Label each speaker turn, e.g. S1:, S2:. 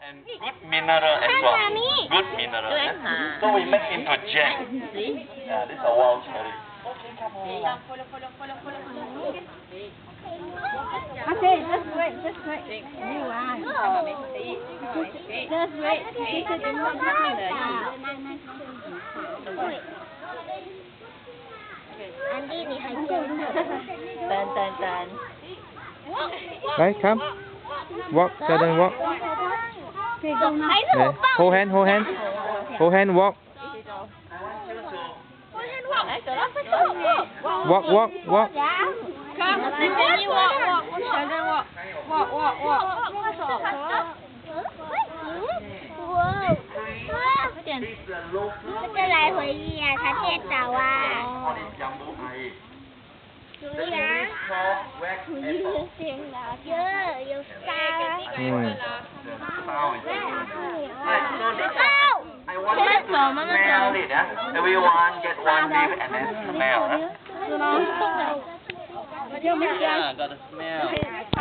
S1: and good mineral as well. Good mineral. So we make into jam. Yeah, this is a wild cherry. Okay, come on.
S2: Okay, just wait. You are. Just wait.
S3: Andy 你还见
S4: Turn.
S5: Right, come. Walk, Jordan, walk. Hold hand, walk. Walk.
S2: Come, you walk. Jordan, walk.
S3: 这来回忆啊，他跌倒啊。有沙。
S1: I want you to smell it. Everyone get one leaf and then smell. Yeah, got to smell.